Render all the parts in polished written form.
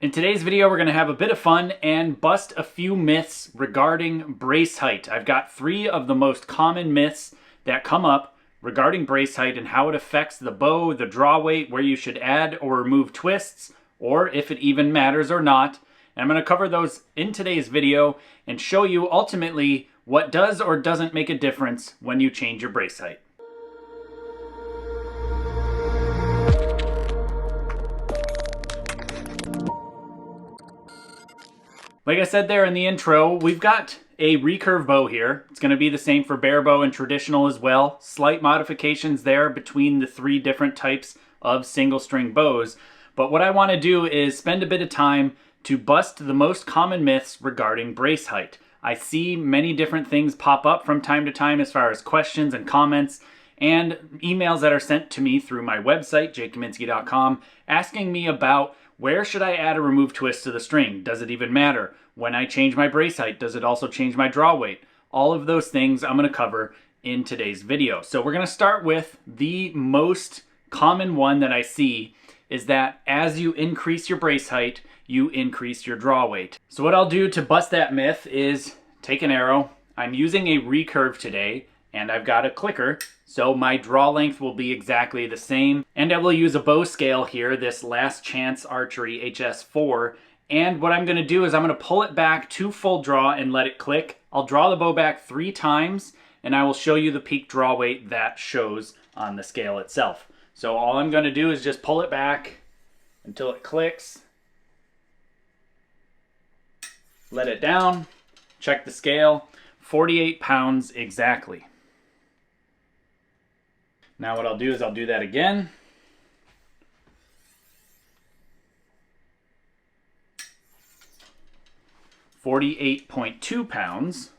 In today's video, we're going to have a bit of fun and bust a few myths regarding brace height. I've got 3 of the most common myths that come up regarding brace height and how it affects the bow, the draw weight, where you should add or remove twists, or if it even matters or not. And I'm going to cover those in today's video and show you ultimately what does or doesn't make a difference when you change your brace height. Like I said there in the intro, we've got a recurve bow here. It's going to be the same for barebow and traditional as well. Slight modifications there between the 3 different types of single string bows. But what I want to do is spend a bit of time to bust the most common myths regarding brace height. I see many different things pop up from time to time as far as questions and comments and emails that are sent to me through my website, Kaminski.com, asking me about where should I add or remove twists to the string? Does it even matter? When I change my brace height, does it also change my draw weight? All of those things I'm going to cover in today's video. So we're going to start with the most common one that I see is that as you increase your brace height, you increase your draw weight. So what I'll do to bust that myth is take an arrow. I'm using a recurve today and I've got a clicker, so my draw length will be exactly the same. And I will use a bow scale here, this Last Chance Archery HS4. And what I'm going to do is I'm going to pull it back to full draw and let it click. I'll draw the bow back 3 times and I will show you the peak draw weight that shows on the scale itself. So all I'm going to do is just pull it back until it clicks. Let it down, check the scale, 48 pounds exactly. Now what I'll do is I'll do that again. £48.2.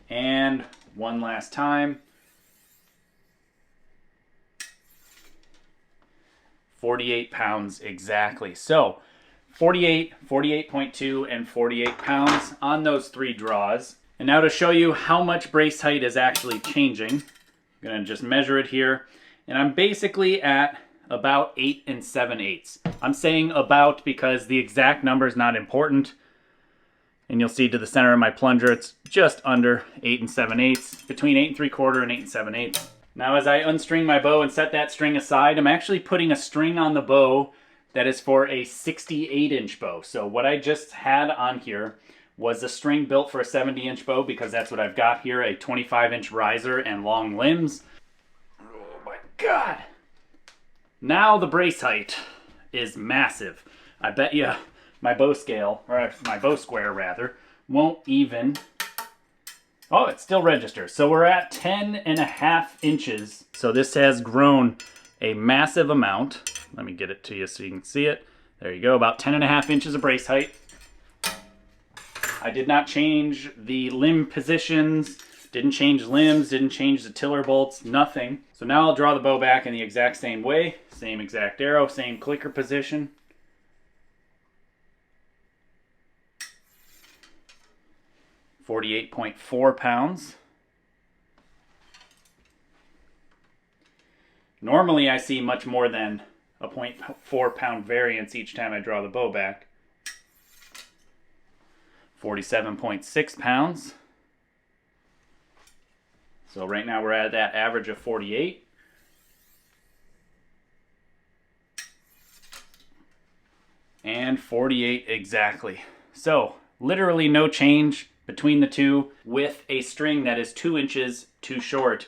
And one last time. 48 pounds exactly. So 48, 48.2, and 48 pounds on those 3 draws. And now to show you how much brace height is actually changing, I'm going to just measure it here. And I'm basically at about 8 7/8. I'm saying about because the exact number is not important. And you'll see to the center of my plunger, it's just under 8 7/8, between 8 3/4 and 8 7/8. Now as I unstring my bow and set that string aside, I'm actually putting a string on the bow that is for a 68-inch bow. So what I just had on here was a string built for a 70-inch bow because that's what I've got here, a 25-inch riser and long limbs. Oh my God. Now the brace height is massive. I bet you my bow scale, or my bow square rather, won't even, oh, it still registers. So we're at 10.5 inches. So this has grown a massive amount. Let me get it to you so you can see it. There you go, about 10.5 inches of brace height. I did not change the limb positions, didn't change limbs, didn't change the tiller bolts, nothing. So now I'll draw the bow back in the exact same way, same exact arrow, same clicker position. £48.4. Normally I see much more than a 0.4 pound variance each time I draw the bow back. 47.6 pounds. So right now we're at that average of 48. And 48 exactly. So literally no change between the two with a string that is 2 inches too short,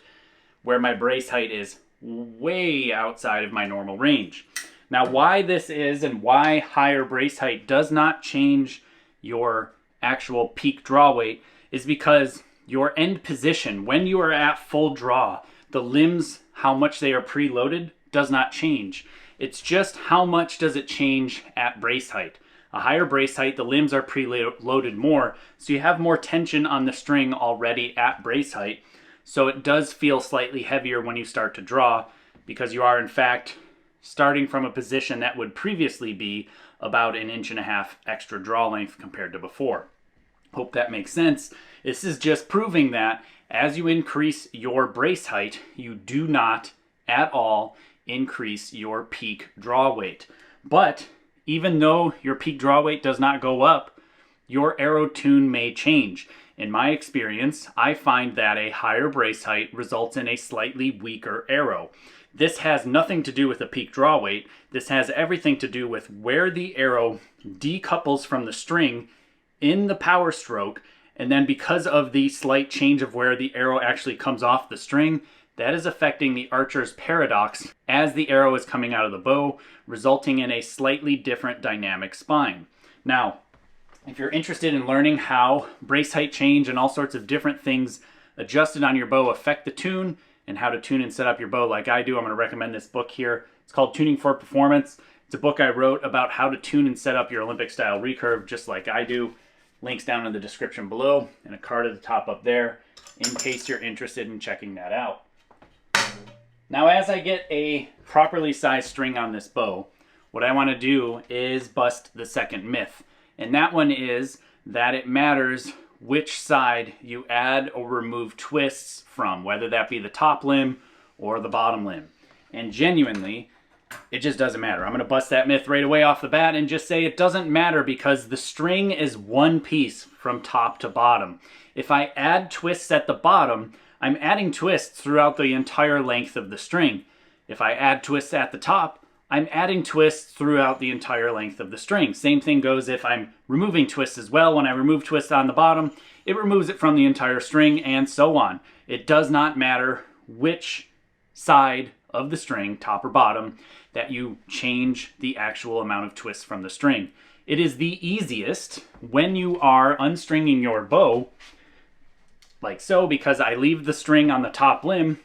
where my brace height is way outside of my normal range. Now why this is and why higher brace height does not change your actual peak draw weight is because your end position, when you are at full draw, the limbs, how much they are preloaded, does not change. It's just how much does it change at brace height. A higher brace height, the limbs are preloaded more, so you have more tension on the string already at brace height. So it does feel slightly heavier when you start to draw because you are in fact starting from a position that would previously be about 1.5 inches extra draw length compared to before. Hope that makes sense. This is just proving that as you increase your brace height, you do not at all increase your peak draw weight. But even though your peak draw weight does not go up, your arrow tune may change. In my experience, I find that a higher brace height results in a slightly weaker arrow. This has nothing to do with the peak draw weight. This has everything to do with where the arrow decouples from the string in the power stroke, and then because of the slight change of where the arrow actually comes off the string, that is affecting the archer's paradox as the arrow is coming out of the bow, resulting in a slightly different dynamic spine. Now, if you're interested in learning how brace height change and all sorts of different things adjusted on your bow affect the tune and how to tune and set up your bow like I do, I'm going to recommend this book here. It's called Tuning for Performance. It's a book I wrote about how to tune and set up your Olympic style recurve just like I do. Links down in the description below and a card at the top up there in case you're interested in checking that out. Now, as I get a properly sized string on this bow, what I want to do is bust the second myth. And that one is that it matters which side you add or remove twists from, whether that be the top limb or the bottom limb. And genuinely, it just doesn't matter. I'm going to bust that myth right away off the bat and just say it doesn't matter because the string is one piece from top to bottom. If I add twists at the bottom, I'm adding twists throughout the entire length of the string. If I add twists at the top, I'm adding twists throughout the entire length of the string. Same thing goes if I'm removing twists as well. When I remove twists on the bottom, it removes it from the entire string and so on. It does not matter which side of the string, top or bottom, that you change the actual amount of twists from the string. It is the easiest when you are unstringing your bow, like so, because I leave the string on the top limb,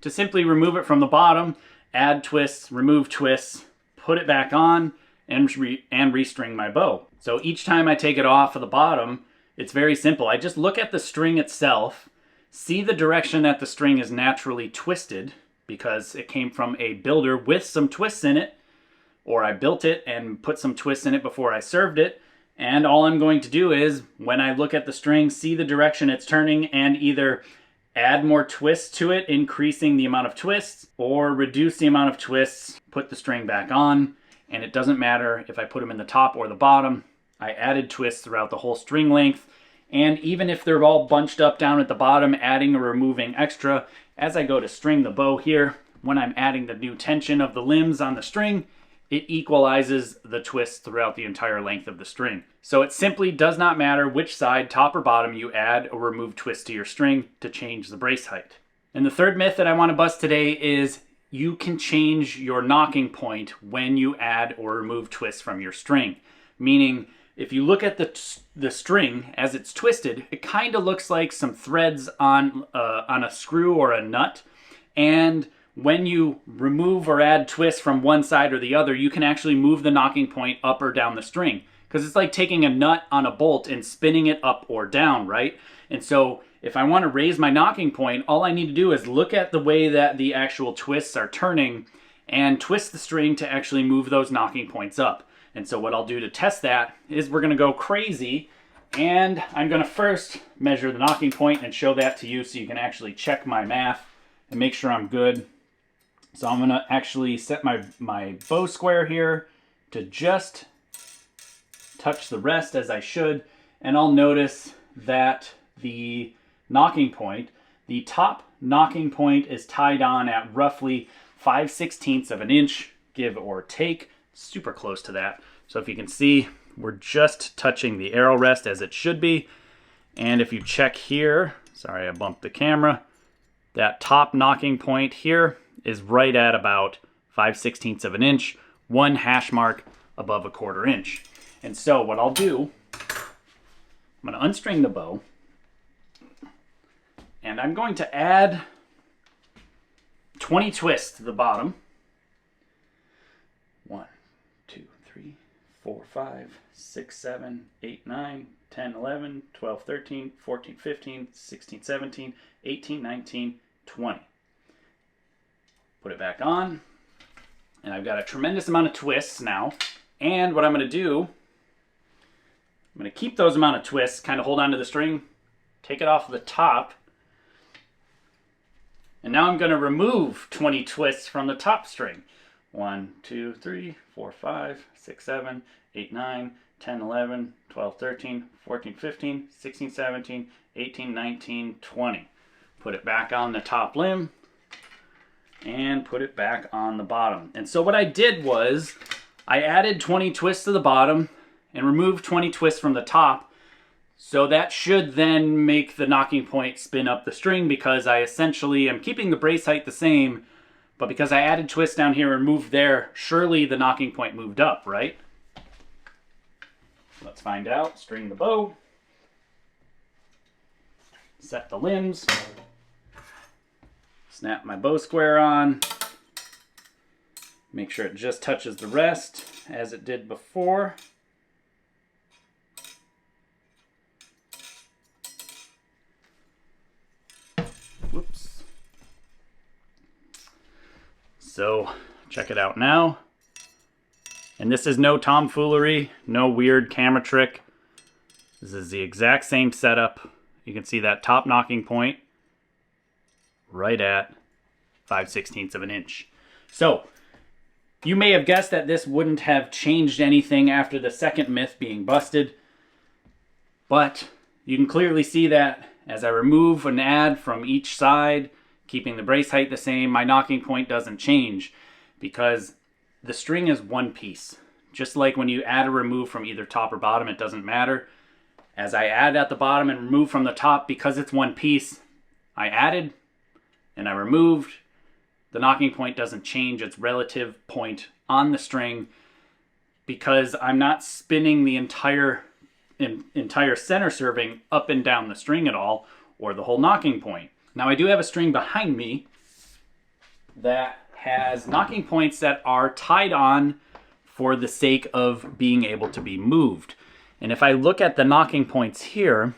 to simply remove it from the bottom, add twists, remove twists, put it back on, and restring my bow. So each time I take it off of the bottom, it's very simple. I just look at the string itself, see the direction that the string is naturally twisted, because it came from a builder with some twists in it, or I built it and put some twists in it before I served it. And all I'm going to do is, when I look at the string, see the direction it's turning and either add more twists to it, increasing the amount of twists, or reduce the amount of twists, put the string back on. And it doesn't matter if I put them in the top or the bottom. I added twists throughout the whole string length. And even if they're all bunched up down at the bottom, adding or removing extra, as I go to string the bow here, when I'm adding the new tension of the limbs on the string, it equalizes the twists throughout the entire length of the string. So it simply does not matter which side, top or bottom, you add or remove twists to your string to change the brace height. And the third myth that I want to bust today is you can change your nocking point when you add or remove twists from your string. Meaning, if you look at the string as it's twisted, it kind of looks like some threads on a screw or a nut. And when you remove or add twists from one side or the other, you can actually move the nocking point up or down the string. Because it's like taking a nut on a bolt and spinning it up or down, right? And so if I want to raise my nocking point, all I need to do is look at the way that the actual twists are turning and twist the string to actually move those nocking points up. And so what I'll do to test that is we're going to go crazy, and I'm going to first measure the nocking point and show that to you so you can actually check my math and make sure I'm good. So I'm going to actually set my bow square here to just touch the rest as I should, and I'll notice that the nocking point, the top nocking point is tied on at roughly 5/16 of an inch, give or take. Super close to that. So if you can see, we're just touching the arrow rest as it should be. And if you check here, sorry I bumped the camera, that top nocking point here is right at about 5/16 of an inch, 1 hash mark above a 1/4 inch. And so what I'll do, I'm going to unstring the bow, and I'm going to add 20 twists to the bottom. 1, 2, 3, 4, 5, 6, 7, 8, 9, 10, 11, 12, 13, 14, 15, 16, 17, 18, 19, 20. Put it back on, and I've got a tremendous amount of twists now. And what I'm going to do, I'm going to keep those amount of twists, kind of hold on to the string, take it off the top, And now I'm going to remove 20 twists from the top string. 1, 2, 3, 4, 5, 6, 7, 8, 9, 10, 11, 12, 13, 14, 15, 16, 17, 18, 19, 20. Put it back on the top limb and put it back on the bottom. And so what I did was I added 20 twists to the bottom and removed 20 twists from the top. So that should then make the nocking point spin up the string, because I essentially am keeping the brace height the same, but because I added twists down here and moved there, surely the nocking point moved up, right? Let's find out. String the bow. Set the limbs. Snap my bow square on. Make sure it just touches the rest as it did before. Whoops. So, check it out now. And this is no tomfoolery, no weird camera trick. This is the exact same setup. You can see that top nocking point right at 5/16 of an inch. So, you may have guessed that this wouldn't have changed anything after the second myth being busted, but you can clearly see that as I remove and add from each side, keeping the brace height the same, my nocking point doesn't change, because the string is one piece. Just like when you add or remove from either top or bottom, it doesn't matter. As I add at the bottom and remove from the top, because it's one piece, I added and I removed. The nocking point doesn't change its relative point on the string, because I'm not spinning the entire center serving up and down the string at all, or the whole nocking point. Now I do have a string behind me that has nocking points that are tied on for the sake of being able to be moved. And if I look at the nocking points here,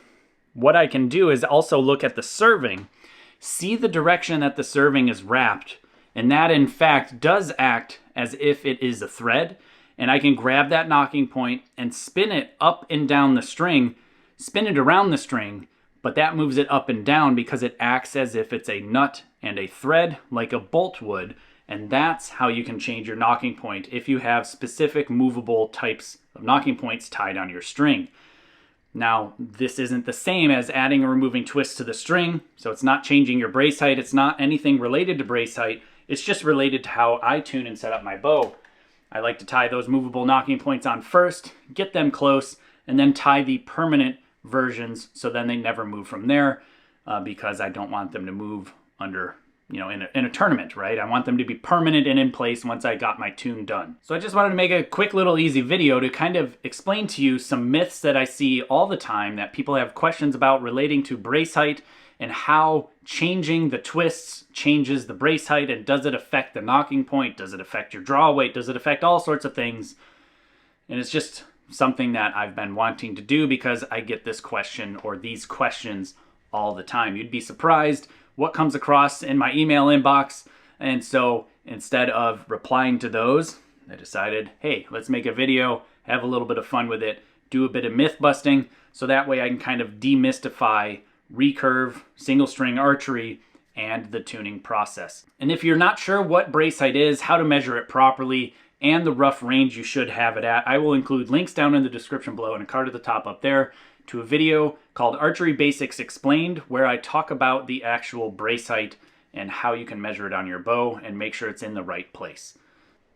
what I can do is also look at the serving, see the direction that the serving is wrapped, and that in fact does act as if it is a thread, and I can grab that nocking point and spin it up and down the string, spin it around the string, but that moves it up and down because it acts as if it's a nut and a thread like a bolt would. And that's how you can change your nocking point if you have specific movable types of nocking points tied on your string. Now, this isn't the same as adding or removing twists to the string, so it's not changing your brace height. It's not anything related to brace height. It's just related to how I tune and set up my bow. I like to tie those movable nocking points on first, get them close, and then tie the permanent versions so then they never move from there, because I don't want them to move under, in a tournament, right? I want them to be permanent and in place once I got my tune done. So I just wanted to make a quick little easy video to kind of explain to you some myths that I see all the time that people have questions about relating to brace height, and how changing the twists changes the brace height, and does it affect the nocking point? Does it affect your draw weight? Does it affect all sorts of things? And it's just something that I've been wanting to do because I get this question or these questions all the time. You'd be surprised what comes across in my email inbox. And so instead of replying to those, I decided, hey, let's make a video, have a little bit of fun with it, do a bit of myth busting, so that way I can kind of demystify recurve, single string archery, and the tuning process. And if you're not sure what brace height is, how to measure it properly, and the rough range you should have it at, I will include links down in the description below and a card at the top up there to a video called Archery Basics Explained, where I talk about the actual brace height and how you can measure it on your bow and make sure it's in the right place.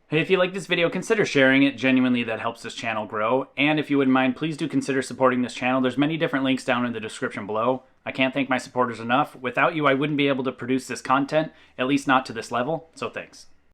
Hey, if you like this video, consider sharing it. Genuinely, that helps this channel grow. And if you wouldn't mind, please do consider supporting this channel. There's many different links down in the description below. I can't thank my supporters enough. Without you, I wouldn't be able to produce this content, at least not to this level, so thanks.